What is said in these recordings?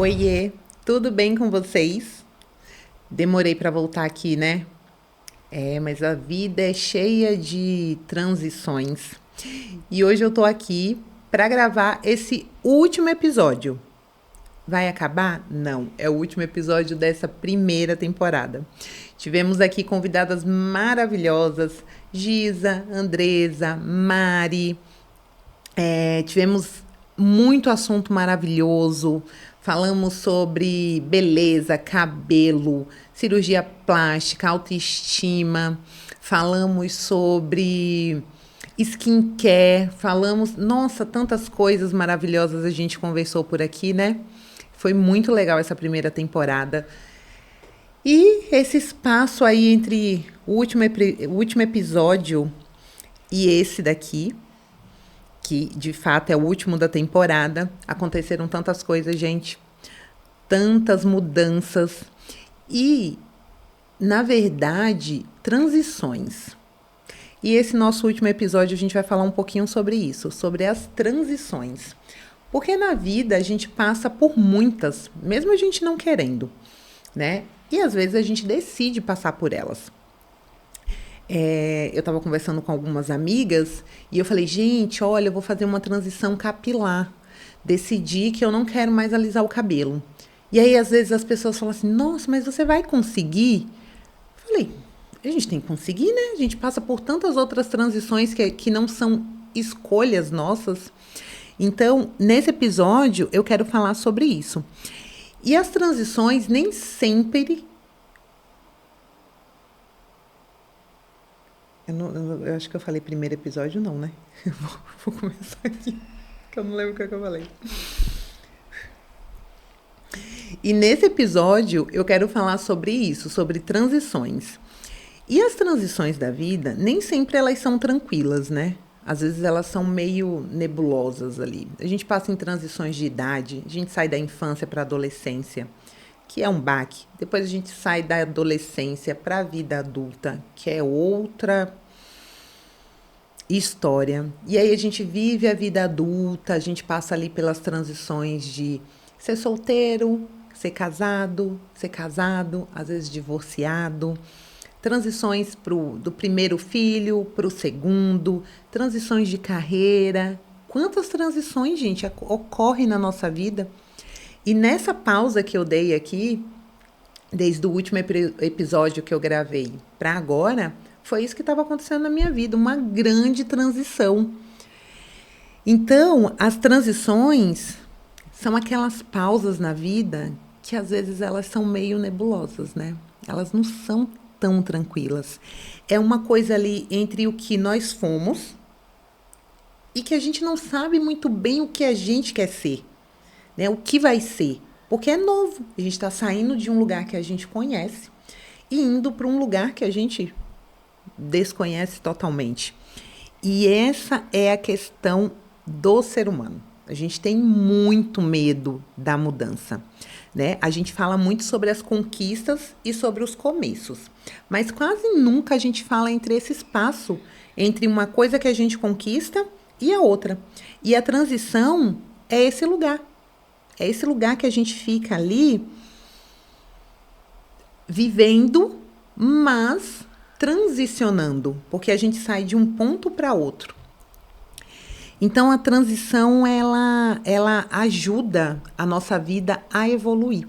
Oiê, tudo bem com vocês? Demorei para voltar aqui, né? Mas a vida é cheia de transições. E hoje eu tô aqui para gravar esse último episódio. Vai acabar? Não, é o último episódio dessa primeira temporada. Tivemos aqui convidadas maravilhosas: Giza, Andresa, Mari. Tivemos muito assunto maravilhoso. Falamos sobre beleza, cabelo, cirurgia plástica, autoestima. Falamos sobre skincare. Falamos, nossa, tantas coisas maravilhosas a gente conversou por aqui, né? Foi muito legal essa primeira temporada. E esse espaço aí entre o último episódio e esse daqui, que de fato é o último da temporada, aconteceram tantas coisas, gente, tantas mudanças e, na verdade, transições. E esse nosso último episódio a gente vai falar um pouquinho sobre isso, sobre as transições. Porque na vida a gente passa por muitas, mesmo a gente não querendo, né? E às vezes a gente decide passar por elas. Eu estava conversando com algumas amigas e eu falei, gente, olha, eu vou fazer uma transição capilar. Decidi que eu não quero mais alisar o cabelo. E aí, às vezes, as pessoas falam assim, nossa, mas você vai conseguir? Eu falei, a gente tem que conseguir, né? A gente passa por tantas outras transições que não são escolhas nossas. Então, nesse episódio, eu quero falar sobre isso. E as transições nem sempre... Eu acho que eu falei primeiro episódio, não, né? Vou começar aqui, que eu não lembro o que eu falei. E nesse episódio, eu quero falar sobre isso, sobre transições. E as transições da vida, nem sempre elas são tranquilas, né? Às vezes elas são meio nebulosas ali. A gente passa em transições de idade, a gente sai da infância para a adolescência, que é um baque. Depois a gente sai da adolescência para a vida adulta, que é outra história. E aí a gente vive a vida adulta, a gente passa ali pelas transições de ser solteiro, ser casado, às vezes divorciado. Transições do primeiro filho para o segundo, transições de carreira. Quantas transições, gente, ocorrem na nossa vida? E nessa pausa que eu dei aqui, desde o último episódio que eu gravei para agora, foi isso que estava acontecendo na minha vida, uma grande transição. Então, as transições são aquelas pausas na vida que às vezes elas são meio nebulosas, né? Elas não são tão tranquilas. É uma coisa ali entre o que nós fomos e que a gente não sabe muito bem o que a gente quer ser, né? O que vai ser, porque é novo. A gente está saindo de um lugar que a gente conhece e indo para um lugar que a gente desconhece totalmente. E essa é a questão do ser humano. A gente tem muito medo da mudança, né? A gente fala muito sobre as conquistas e sobre os começos, mas quase nunca a gente fala entre esse espaço, entre uma coisa que a gente conquista e a outra. E a transição é esse lugar. É esse lugar que a gente fica ali vivendo, mas transicionando, porque a gente sai de um ponto para outro. Então, a transição, ela ajuda a nossa vida a evoluir.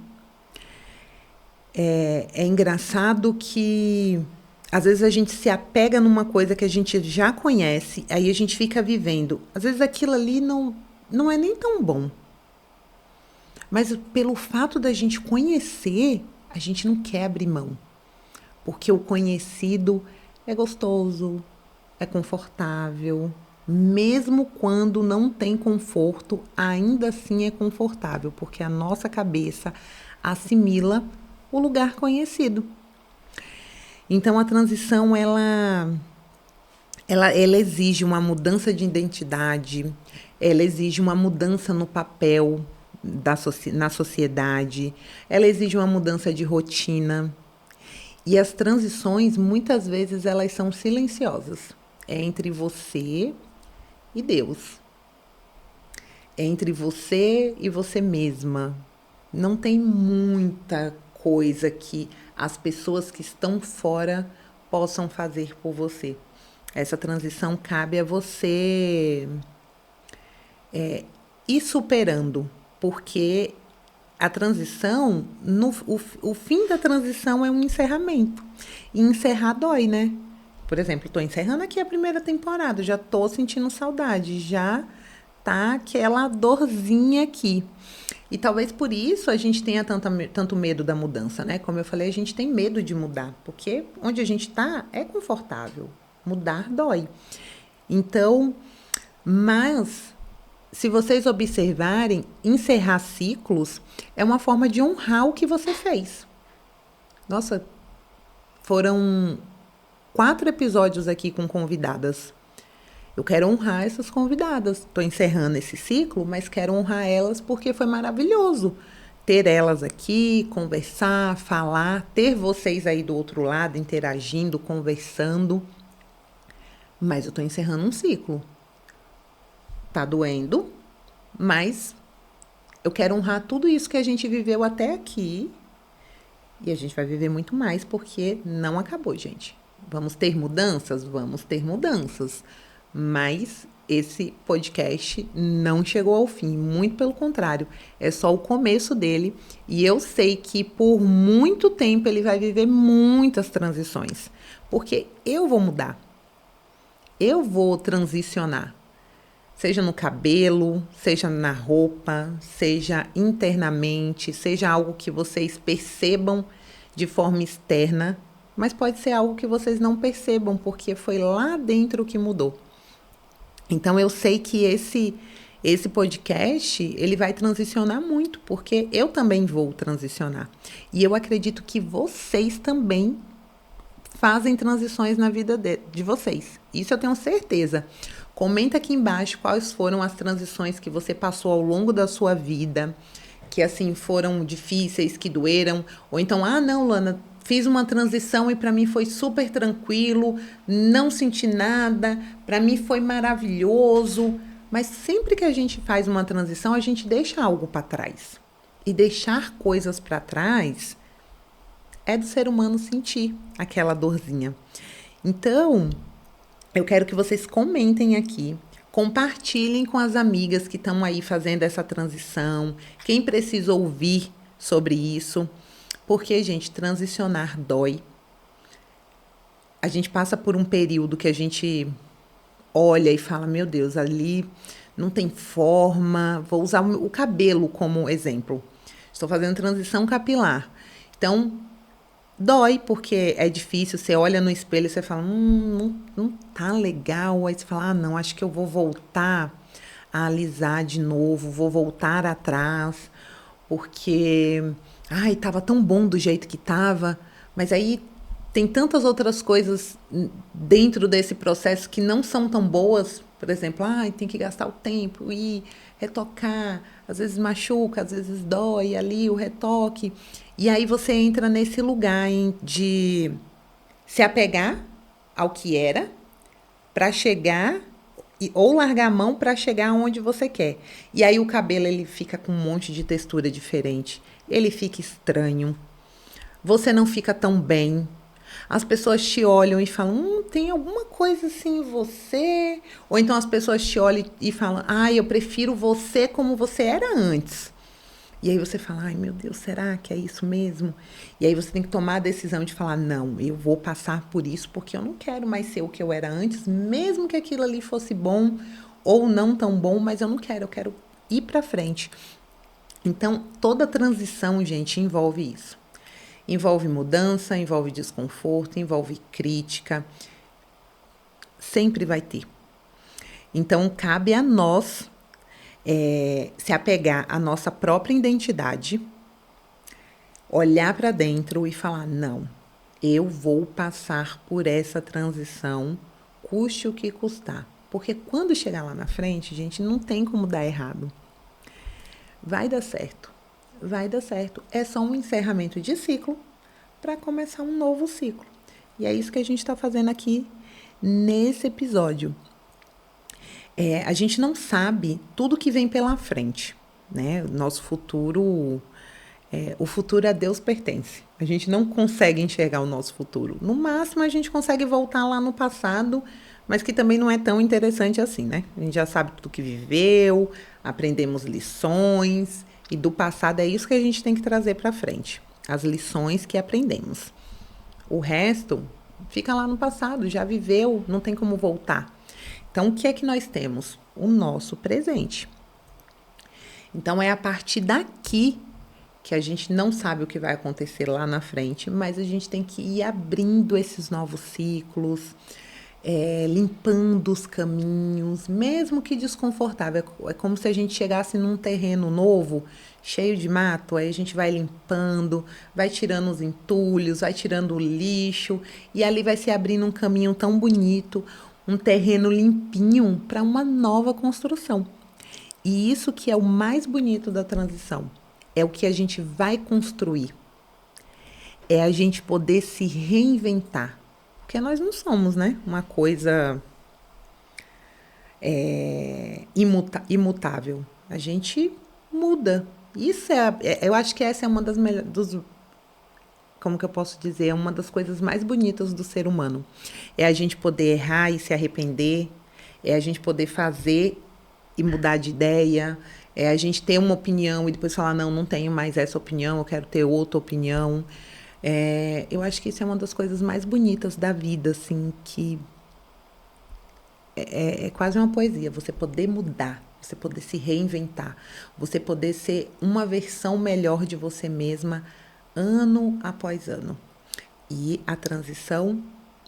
É engraçado que, às vezes, a gente se apega numa coisa que a gente já conhece, aí a gente fica vivendo. Às vezes, aquilo ali não é nem tão bom. Mas, pelo fato da gente conhecer, a gente não quer abrir mão. Porque o conhecido é gostoso, é confortável. Mesmo quando não tem conforto, ainda assim é confortável, porque a nossa cabeça assimila o lugar conhecido. Então, a transição, ela exige uma mudança de identidade, ela exige uma mudança no papel na sociedade, ela exige uma mudança de rotina. E as transições, muitas vezes, elas são silenciosas. É entre você e Deus. É entre você e você mesma. Não tem muita coisa que as pessoas que estão fora possam fazer por você. Essa transição cabe a você ir superando, porque a transição, o fim da transição é um encerramento. E encerrar dói, né? Por exemplo, estou encerrando aqui a primeira temporada, já estou sentindo saudade, já tá aquela dorzinha aqui. E talvez por isso a gente tenha tanto medo da mudança, né? Como eu falei, a gente tem medo de mudar, porque onde a gente está é confortável. Mudar dói. Então, mas se vocês observarem, encerrar ciclos é uma forma de honrar o que você fez. Nossa, foram 4 episódios aqui com convidadas. Eu quero honrar essas convidadas. Estou encerrando esse ciclo, mas quero honrar elas porque foi maravilhoso ter elas aqui, conversar, falar, ter vocês aí do outro lado interagindo, conversando. Mas eu estou encerrando um ciclo. Tá doendo, mas eu quero honrar tudo isso que a gente viveu até aqui. E a gente vai viver muito mais porque não acabou, gente. Vamos ter mudanças? Vamos ter mudanças. Mas esse podcast não chegou ao fim, muito pelo contrário, é só o começo dele. E eu sei que por muito tempo ele vai viver muitas transições, porque eu vou mudar, eu vou transicionar. Seja no cabelo, seja na roupa, seja internamente, seja algo que vocês percebam de forma externa, mas pode ser algo que vocês não percebam, porque foi lá dentro que mudou. Então eu sei que esse podcast, ele vai transicionar muito, porque eu também vou transicionar. E eu acredito que vocês também fazem transições na vida de vocês. Isso eu tenho certeza. Comenta aqui embaixo quais foram as transições que você passou ao longo da sua vida, que assim foram difíceis, que doeram, ou então, não, Lana, fiz uma transição e para mim foi super tranquilo, não senti nada, para mim foi maravilhoso. Mas sempre que a gente faz uma transição, a gente deixa algo para trás. E deixar coisas para trás é do ser humano sentir aquela dorzinha. Então, eu quero que vocês comentem aqui, compartilhem com as amigas que estão aí fazendo essa transição, quem precisa ouvir sobre isso, porque, gente, transicionar dói. A gente passa por um período que a gente olha e fala, meu Deus, ali não tem forma. Vou usar o cabelo como exemplo. Estou fazendo transição capilar. Então, dói, porque é difícil. Você olha no espelho e você fala, não tá legal. Aí você fala, não, acho que eu vou voltar a alisar de novo, vou voltar atrás, porque, tava tão bom do jeito que tava. Mas aí tem tantas outras coisas dentro desse processo que não são tão boas. Por exemplo, tem que gastar o tempo e retocar. Às vezes machuca, às vezes dói ali o retoque. E aí você entra nesse lugar de se apegar ao que era para chegar ou largar a mão para chegar onde você quer. E aí o cabelo ele fica com um monte de textura diferente. Ele fica estranho. Você não fica tão bem. As pessoas te olham e falam, tem alguma coisa assim em você. Ou então as pessoas te olham e falam, eu prefiro você como você era antes. E aí você fala, meu Deus, será que é isso mesmo? E aí você tem que tomar a decisão de falar, não, eu vou passar por isso porque eu não quero mais ser o que eu era antes, mesmo que aquilo ali fosse bom ou não tão bom, mas eu quero ir para frente. Então, toda transição, gente, envolve isso. Envolve mudança, envolve desconforto, envolve crítica. Sempre vai ter. Então, cabe a nós se apegar à nossa própria identidade, olhar para dentro e falar, não, eu vou passar por essa transição, custe o que custar. Porque quando chegar lá na frente, gente, não tem como dar errado. Vai dar certo. Vai dar certo. É só um encerramento de ciclo para começar um novo ciclo. E é isso que a gente está fazendo aqui nesse episódio. A gente não sabe tudo que vem pela frente, né? Nosso futuro O futuro a Deus pertence. A gente não consegue enxergar o nosso futuro. No máximo, a gente consegue voltar lá no passado, mas que também não é tão interessante assim, né? A gente já sabe tudo que viveu, aprendemos lições, e do passado é isso que a gente tem que trazer para frente. As lições que aprendemos. O resto fica lá no passado, já viveu, não tem como voltar. Então, o que é que nós temos? O nosso presente. Então, é a partir daqui que a gente não sabe o que vai acontecer lá na frente, mas a gente tem que ir abrindo esses novos ciclos, limpando os caminhos, mesmo que desconfortável. É como se a gente chegasse num terreno novo, cheio de mato, aí a gente vai limpando, vai tirando os entulhos, vai tirando o lixo, e ali vai se abrindo um caminho tão bonito, um terreno limpinho para uma nova construção. E isso que é o mais bonito da transição. É o que a gente vai construir. É a gente poder se reinventar. Porque nós não somos, né? Uma coisa imutável. A gente muda. Isso eu acho que essa é uma das melhores, como que eu posso dizer? É uma das coisas mais bonitas do ser humano. É a gente poder errar e se arrepender. É a gente poder fazer e mudar de ideia. É a gente ter uma opinião e depois falar, não tenho mais essa opinião, eu quero ter outra opinião. Eu acho que isso é uma das coisas mais bonitas da vida, assim, que é quase uma poesia, você poder mudar, você poder se reinventar, você poder ser uma versão melhor de você mesma, ano após ano. E a transição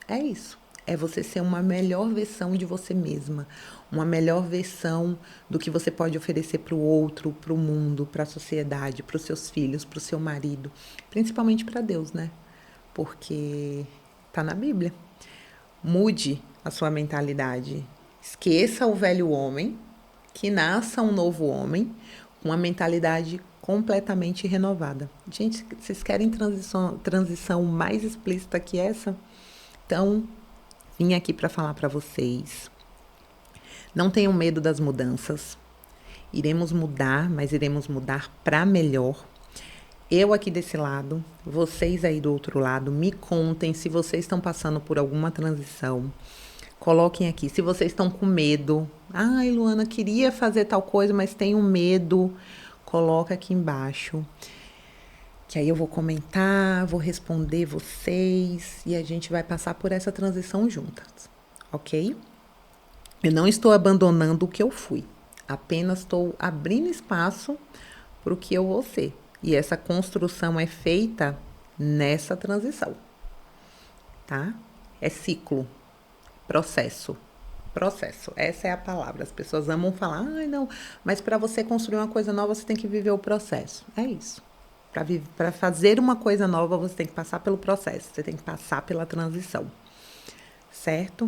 é isso. É você ser uma melhor versão de você mesma, uma melhor versão do que você pode oferecer para o outro, para o mundo, para a sociedade, para os seus filhos, para o seu marido, principalmente para Deus, né? Porque tá na Bíblia. Mude a sua mentalidade. Esqueça o velho homem, que nasça um novo homem com uma mentalidade completamente renovada. Gente, vocês querem transição mais explícita que essa? Então, vim aqui para falar para vocês. Não tenham medo das mudanças. Iremos mudar, mas iremos mudar para melhor. Eu aqui desse lado, vocês aí do outro lado, me contem se vocês estão passando por alguma transição. Coloquem aqui, se vocês estão com medo. Ai, Luana, queria fazer tal coisa, mas tenho medo. Coloca aqui embaixo. Que aí eu vou comentar, vou responder vocês e a gente vai passar por essa transição juntas, ok? Eu não estou abandonando o que eu fui, apenas estou abrindo espaço para o que eu vou ser. E essa construção é feita nessa transição, tá? É ciclo, processo. Processo, essa é a palavra. As pessoas amam falar, ai não, mas para você construir uma coisa nova, você tem que viver o processo. É isso. Para fazer uma coisa nova, você tem que passar pelo processo, você tem que passar pela transição, certo?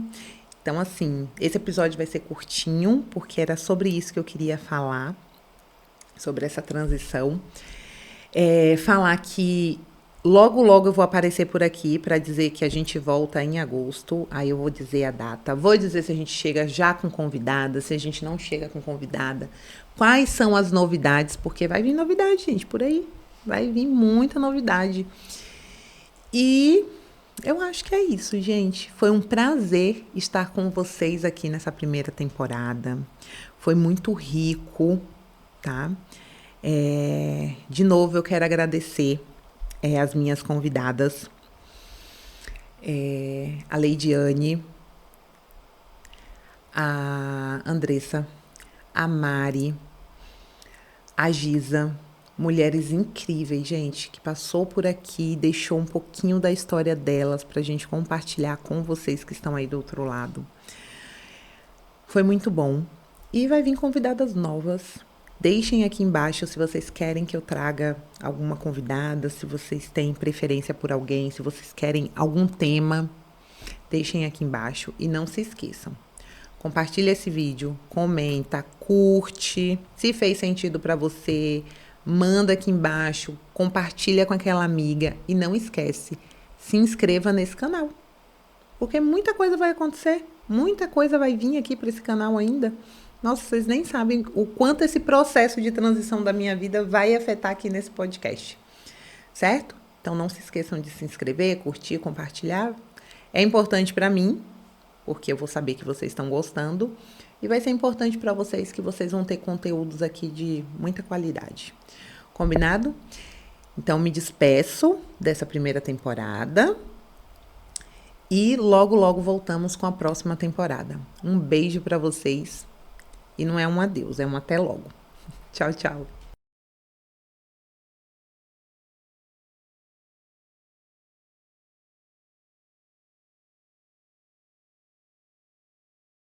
Então, assim, esse episódio vai ser curtinho, porque era sobre isso que eu queria falar, sobre essa transição. Falar que logo, logo eu vou aparecer por aqui para dizer que a gente volta em agosto, aí eu vou dizer a data, vou dizer se a gente chega já com convidada, se a gente não chega com convidada, quais são as novidades, porque vai vir novidade, gente, por aí. Vai vir muita novidade. E eu acho que é isso, gente. Foi um prazer estar com vocês aqui nessa primeira temporada. Foi muito rico, tá? De novo, eu quero agradecer as minhas convidadas. A Leidiane, a Andressa, a Mari, a Giza. Mulheres incríveis, gente, que passou por aqui, deixou um pouquinho da história delas pra gente compartilhar com vocês que estão aí do outro lado. Foi muito bom. E vai vir convidadas novas. Deixem aqui embaixo se vocês querem que eu traga alguma convidada, se vocês têm preferência por alguém, se vocês querem algum tema. Deixem aqui embaixo e não se esqueçam. Compartilha esse vídeo, comenta, curte. Se fez sentido pra você, manda aqui embaixo, compartilha com aquela amiga e não esquece, se inscreva nesse canal. Porque muita coisa vai acontecer, muita coisa vai vir aqui para esse canal ainda. Nossa, vocês nem sabem o quanto esse processo de transição da minha vida vai afetar aqui nesse podcast. certo? Então não se esqueçam de se inscrever, curtir, compartilhar. É importante para mim, porque eu vou saber que vocês estão gostando. E vai ser importante para vocês que vocês vão ter conteúdos aqui de muita qualidade. Combinado? Então me despeço dessa primeira temporada. E logo, logo voltamos com a próxima temporada. Um beijo para vocês. E não é um adeus, é um até logo. Tchau, tchau.